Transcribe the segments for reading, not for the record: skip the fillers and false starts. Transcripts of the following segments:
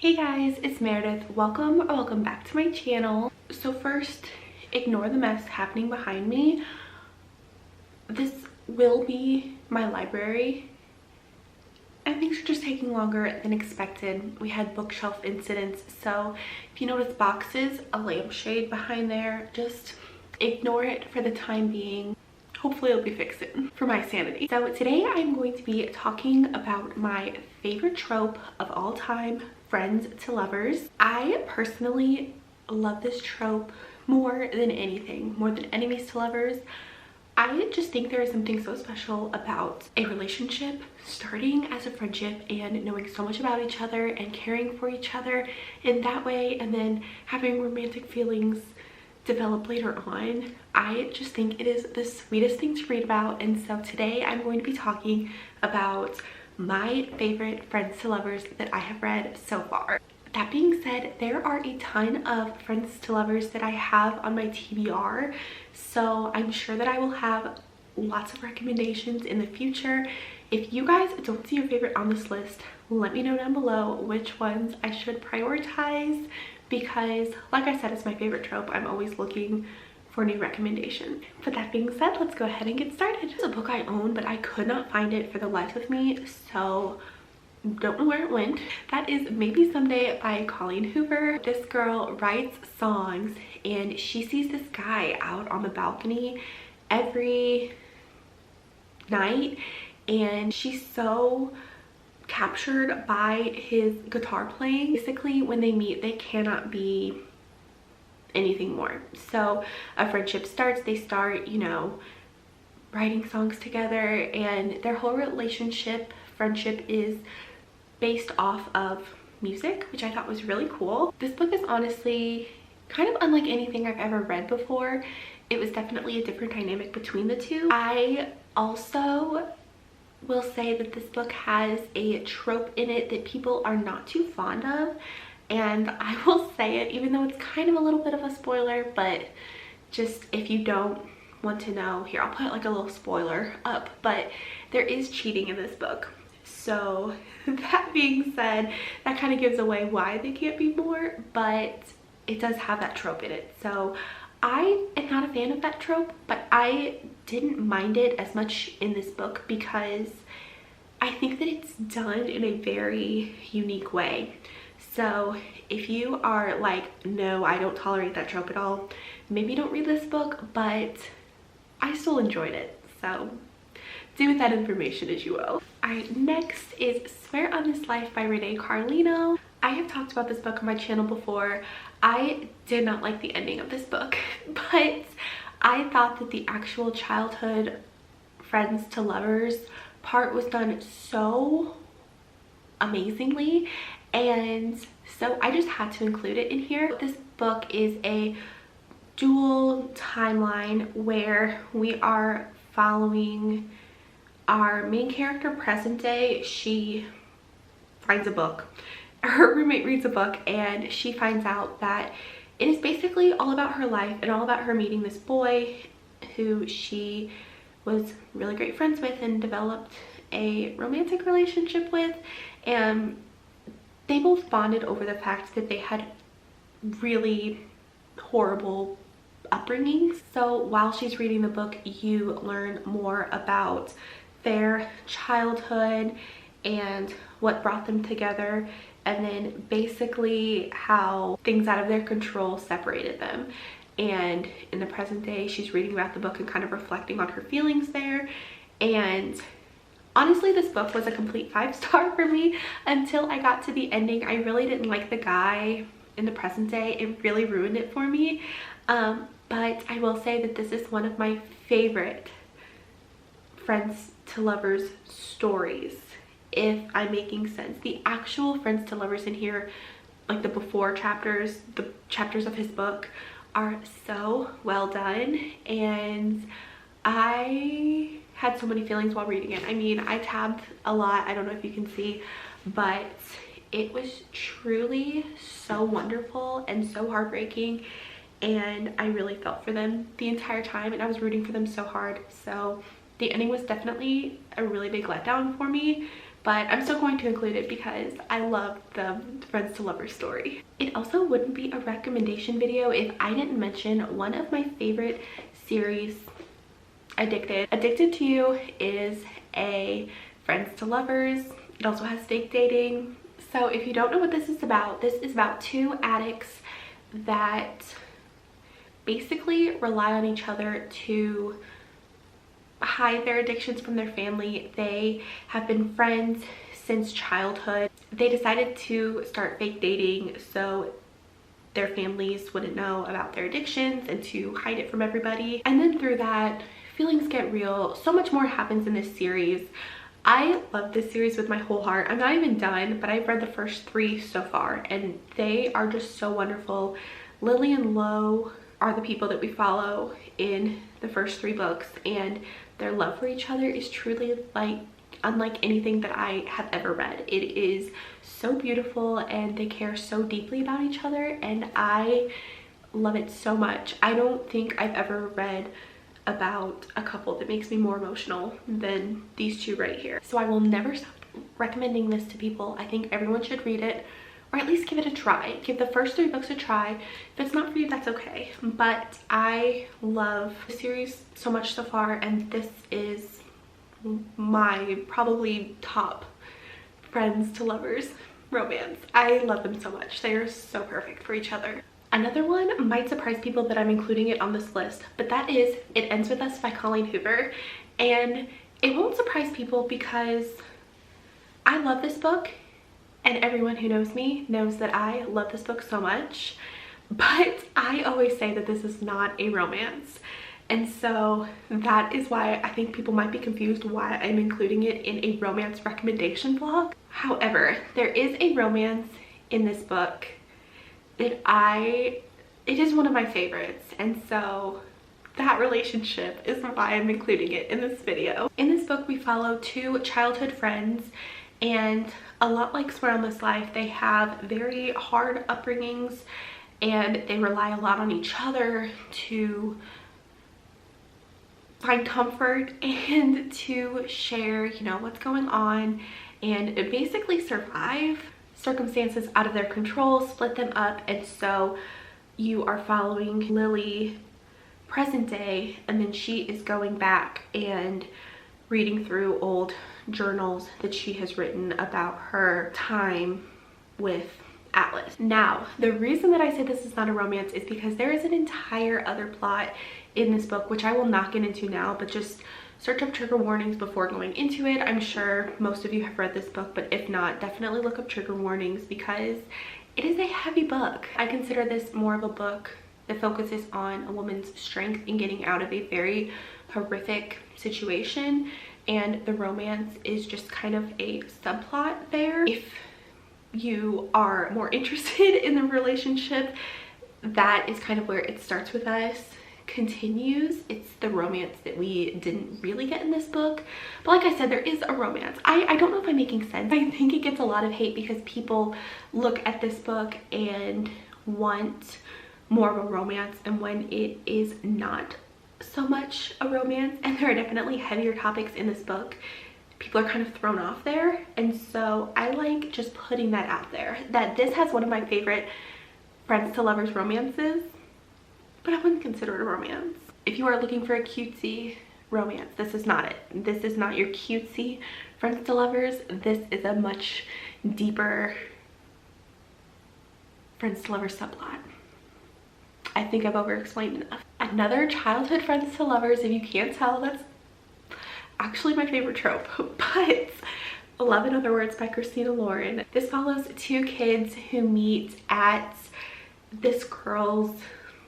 Hey guys, it's Meredith. Welcome back to my channel. So first, ignore the mess happening behind me. This will be my library, and things are just taking longer than expected. We had bookshelf incidents, so if you notice boxes, a lampshade behind there, just ignore it for the time being. Hopefully it'll be fixed for my sanity. So today I'm going to be talking about my favorite trope of all time, friends to lovers. I personally love this trope more than anything, more than enemies to lovers. I just think there is something so special about a relationship starting as a friendship and knowing so much about each other and caring for each other in that way, and then having romantic feelings develop later on. I just think it is the sweetest thing to read about, and so today I'm going to be talking about my favorite friends to lovers that I have read so far. That being said, there are a ton of friends to lovers that I have on my TBR, so I'm sure that I will have lots of recommendations in the future. If you guys don't see your favorite on this list, let me know down below which ones I should prioritize, because like I said, it's my favorite trope. I'm always looking for new recommendations. But that being said, let's go ahead and get started. It's a book I own, but I could not find it for the life of me, so don't know where it went. That is Maybe Someday by Colleen Hoover. This girl writes songs, and she sees this guy out on the balcony every night, and she's so captured by his guitar playing. Basically, when they meet, they cannot be anything more. So a friendship starts. They start, you know, writing songs together, and their whole friendship is based off of music, which I thought was really cool. This book is honestly kind of unlike anything I've ever read before. It was definitely a different dynamic between the two. I also will say that this book has a trope in it that people are not too fond of, and I will say it even though it's kind of a little bit of a spoiler, but just if you don't want to know, here, I'll put like a little spoiler up, but there is cheating in this book. So that being said, that kind of gives away why they can't be more, but it does have that trope in it. So I am not a fan of that trope, but I didn't mind it as much in this book because I think that it's done in a very unique way. So if you are like, no, I don't tolerate that trope at all, maybe don't read this book, but I still enjoyed it. So do with that information as you will. Alright, next is Swear on This Life by Renee Carlino. I have talked about this book on my channel before. I did not like the ending of this book, but I thought that the actual childhood friends to lovers part was done so amazingly, and so I just had to include it in here. This book is a dual timeline where we are following our main character present day. She finds a book. Her roommate reads a book, and she finds out that it is basically all about her life and all about her meeting this boy who she was really great friends with and developed a romantic relationship with, and they both bonded over the fact that they had really horrible upbringings. So while she's reading the book, you learn more about their childhood and what brought them together, and then basically how things out of their control separated them. And in the present day, she's reading about the book and kind of reflecting on her feelings there. And honestly, this book was a complete 5-star for me until I got to the ending. I really didn't like the guy in the present day. It really ruined it for me. But I will say that this is one of my favorite friends to lovers stories, if I'm making sense. The actual friends to lovers in here, like the before chapters, the chapters of his book, are so well done, and I had so many feelings while reading it. I mean, I tabbed a lot, I don't know if you can see, but it was truly so wonderful and so heartbreaking, and I really felt for them the entire time, and I was rooting for them so hard. So the ending was definitely a really big letdown for me, but I'm still going to include it because I love the friends to lovers story. It also wouldn't be a recommendation video if I didn't mention one of my favorite series, Addicted. Addicted to You is a friends to lovers. It also has fake dating. So if you don't know what this is about two addicts that basically rely on each other to hide their addictions from their family. They have been friends since childhood. They decided to start fake dating so their families wouldn't know about their addictions and to hide it from everybody. And then through that, feelings get real. So much more happens in this series. I love this series with my whole heart. I'm not even done, but I've read the first 3 so far and they are just so wonderful. Lily and Lo are the people that we follow in the first 3 books, and their love for each other is truly unlike anything that I have ever read. It is so beautiful and they care so deeply about each other, and I love it so much. I don't think I've ever read about a couple that makes me more emotional than these 2 right here. So I will never stop recommending this to people. I think everyone should read it, or at least give it a try. Give the first 3 books a try. If it's not for you, that's okay. But I love the series so much so far, and this is my probably top friends to lovers romance. I love them so much. They are so perfect for each other. Another one might surprise people that I'm including it on this list, but that is It Ends With Us by Colleen Hoover. And it won't surprise people because I love this book, and everyone who knows me knows that I love this book so much, but I always say that this is not a romance. And so that is why I think people might be confused why I'm including it in a romance recommendation vlog. However, there is a romance in this book that it is one of my favorites, and so that relationship is why I'm including it in this video. In this book, we follow 2 childhood friends, and a lot like Swear on This Life, they have very hard upbringings and they rely a lot on each other to find comfort and to share, you know, what's going on and basically survive. Circumstances out of their control split them up, and so you are following Lily present day, and then she is going back and reading through old journals that she has written about her time with Atlas. Now, the reason that I say this is not a romance is because there is an entire other plot in this book, which I will not get into now, but just search up trigger warnings before going into it. I'm sure most of you have read this book, but if not, definitely look up trigger warnings because it is a heavy book. I consider this more of a book that focuses on a woman's strength in getting out of a very horrific situation, and the romance is just kind of a subplot there. If you are more interested in the relationship, that is kind of where It Starts With Us continues. It's the romance that we didn't really get in this book, but like I said, there is a romance. I don't know if I'm making sense. I think it gets a lot of hate because people look at this book and want more of a romance, and when it is not so much a romance, and there are definitely heavier topics in this book, people are kind of thrown off there. And so I like just putting that out there, that this has one of my favorite friends to lovers romances, but I wouldn't consider it a romance. If you are looking for a cutesy romance, this is not it. This is not your cutesy friends to lovers. This is a much deeper friends to lovers subplot. I think I've over-explained enough. Another childhood friends to lovers, if you can't tell, that's actually my favorite trope, but Love in Other Words by Christina Lauren. This follows 2 kids who meet at this girl's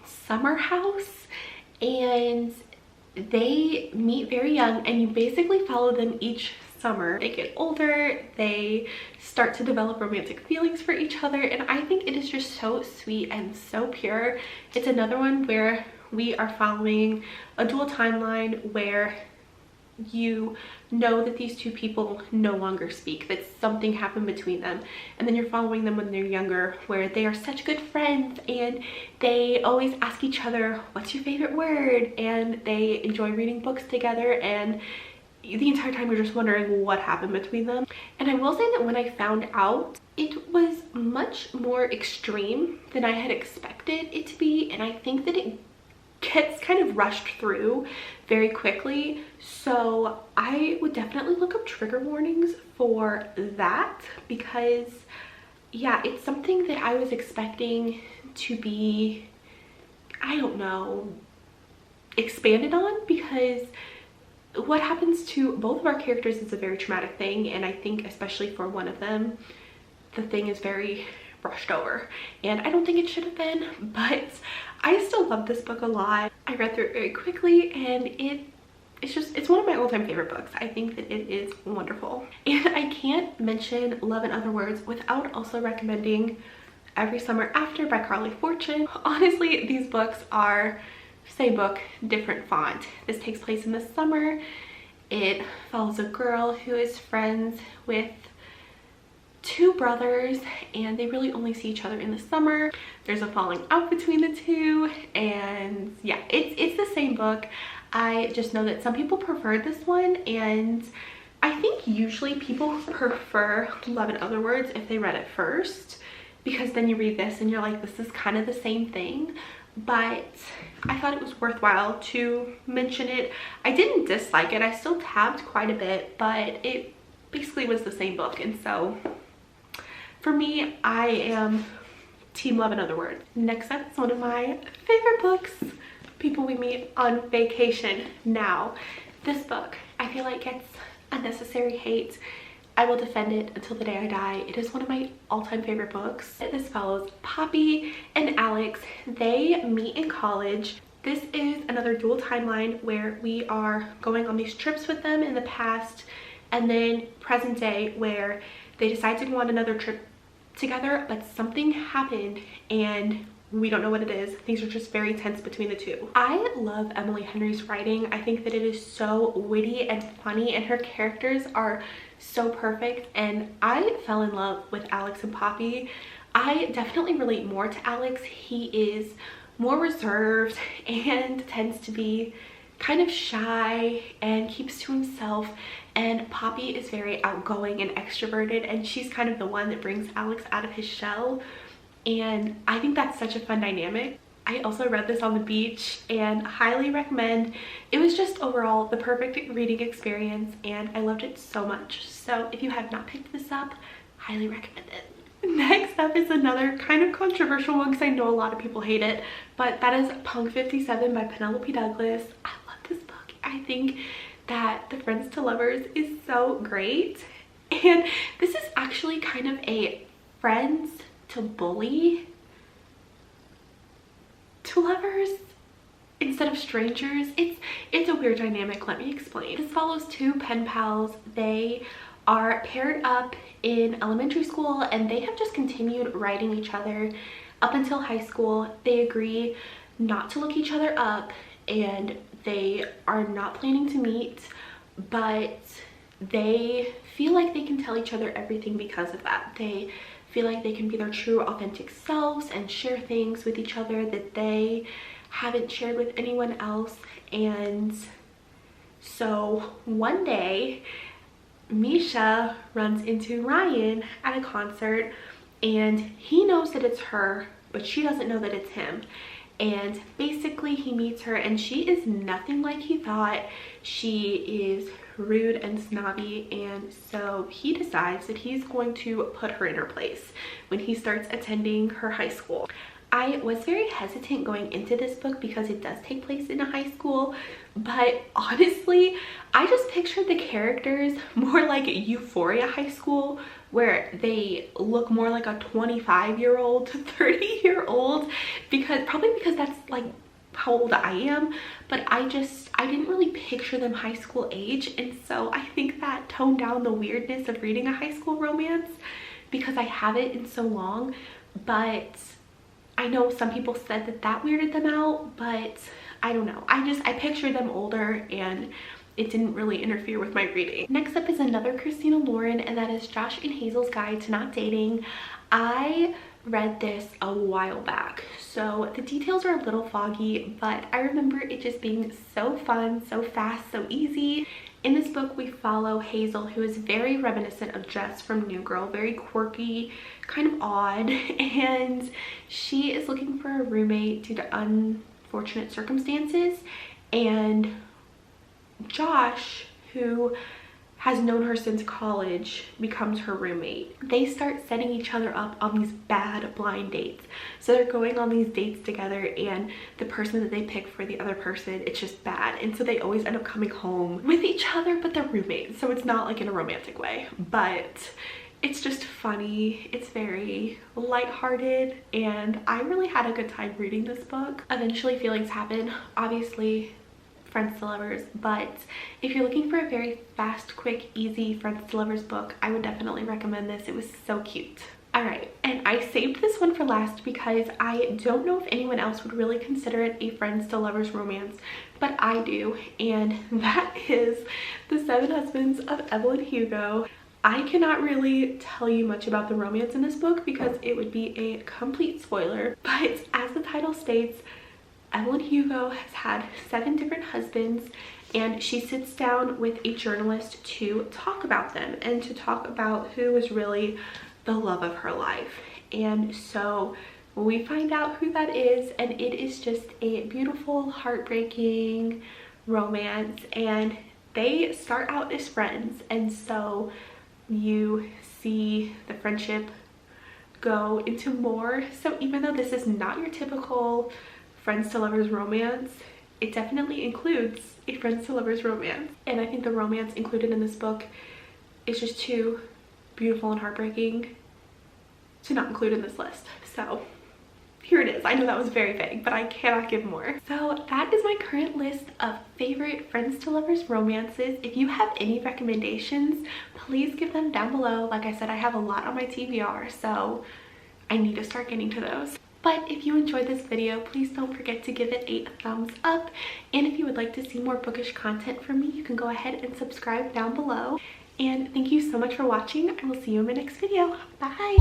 summer house, and they meet very young, and you basically follow them each summer. They get older, they start to develop romantic feelings for each other, and I think it is just so sweet and so pure. It's another one where we are following a dual timeline where you know that these 2 people no longer speak, that something happened between them, and then you're following them when they're younger, where they are such good friends and they always ask each other, what's your favorite word, and they enjoy reading books together, and the entire time you're just wondering what happened between them. And I will say that when I found out, it was much more extreme than I had expected it to be, and I think that it gets kind of rushed through very quickly. So I would definitely look up trigger warnings for that, because yeah, it's something that I was expecting to be, I don't know, expanded on, because what happens to both of our characters is a very traumatic thing, and I think especially for one of them, the thing is very brushed over, and I don't think it should have been, but I still love this book a lot. I read through it very quickly, and it's one of my all-time favorite books. I think that it is wonderful, and I can't mention Love in Other Words without also recommending Every Summer After by Carly Fortune. Honestly, these books are same book, different font. This takes place in the summer. It follows a girl who is friends with two brothers, and they really only see each other in the summer. There's a falling out between the two, and yeah, it's the same book. I just know that some people preferred this one, and I think usually people prefer Love in Other Words if they read it first, because then you read this and you're like, this is kind of the same thing. But I thought it was worthwhile to mention it. I didn't dislike it. I still tabbed quite a bit, but it basically was the same book, and so for me, I am team Love in Other Words. Next up is one of my favorite books, People We Meet on Vacation. Now, this book I feel like gets unnecessary hate. I will defend it until the day I die. It is one of my all-time favorite books. This follows Poppy and Alex. They meet in college. This is another dual timeline where we are going on these trips with them in the past, and then present day where they decide to go on another trip together, but something happened and we don't know what it is. Things are just very tense between the two. I love Emily Henry's writing. I think that it is so witty and funny, and her characters are so perfect, and I fell in love with Alex and Poppy. I definitely relate more to Alex. He is more reserved and tends to be kind of shy and keeps to himself, and Poppy is very outgoing and extroverted, and she's kind of the one that brings Alex out of his shell, and I think that's such a fun dynamic. I also read this on the beach and highly recommend. It was just overall the perfect reading experience, and I loved it so much. So if you have not picked this up, highly recommend it. Next up is another kind of controversial one, because I know a lot of people hate it, but that is Punk 57 by Penelope Douglas. I love this book. I think that The Friends to Lovers is so great, and this is actually kind of a friends to bully to lovers instead of strangers. It's a weird dynamic. Let me explain. This follows two pen pals. They are paired up in elementary school, and they have just continued writing each other up until high school. They agree not to look each other up, and they are not planning to meet, but they feel like they can tell each other everything because of that. They feel like they can be their true authentic selves and share things with each other that they haven't shared with anyone else. And so one day Misha runs into Ryan at a concert, and he knows that it's her, but she doesn't know that it's him. And basically he meets her, and she is nothing like he thought. She is rude and snobby, and so he decides that he's going to put her in her place when he starts attending her high school. I was very hesitant going into this book because it does take place in a high school, but honestly, I just pictured the characters more like Euphoria High School, where they look more like a 25-year-old to 30-year-old, probably because that's like how old I am, but I didn't really picture them high school age, and so I think that toned down the weirdness of reading a high school romance because I haven't in so long. But I know some people said that that weirded them out, but I don't know. I pictured them older, and it didn't really interfere with my reading. Next up is another Christina Lauren, and that is Josh and Hazel's Guide to Not Dating. I read this a while back, so the details are a little foggy, but I remember it just being so fun, so fast, so easy, In this book, we follow Hazel, who is very reminiscent of Jess from New Girl, very quirky, kind of odd, and she is looking for a roommate due to unfortunate circumstances. And Josh, who has known her since college, becomes her roommate. They start setting each other up on these bad blind dates. So they're going on these dates together, and the person that they pick for the other person, it's just bad. And so they always end up coming home with each other, but they're roommates. So it's not like in a romantic way, but it's just funny. It's very lighthearted, and I really had a good time reading this book. Eventually feelings happen, obviously, friends to lovers, but if you're looking for a very fast, quick, easy friends to lovers book, I would definitely recommend this. It was so cute. All right, and I saved this one for last because I don't know if anyone else would really consider it a friends to lovers romance, but I do, and that is The 7 Husbands of Evelyn Hugo. I cannot really tell you much about the romance in this book because it would be a complete spoiler, but as the title states, Evelyn Hugo has had 7 different husbands, and she sits down with a journalist to talk about them and to talk about who was really the love of her life. And so we find out who that is, and it is just a beautiful, heartbreaking romance, and they start out as friends, and so you see the friendship go into more. So even though this is not your typical friends to lovers romance, it definitely includes a friends to lovers romance, and I think the romance included in this book is just too beautiful and heartbreaking to not include in this list. So here it is. I know that was very vague, but I cannot give more. So that is my current list of favorite friends to lovers romances. If you have any recommendations, please give them down below. Like I said, I have a lot on my TBR, so I need to start getting to those. But if you enjoyed this video, please don't forget to give it a thumbs up. And if you would like to see more bookish content from me, you can go ahead and subscribe down below. And thank you so much for watching. I will see you in my next video. Bye!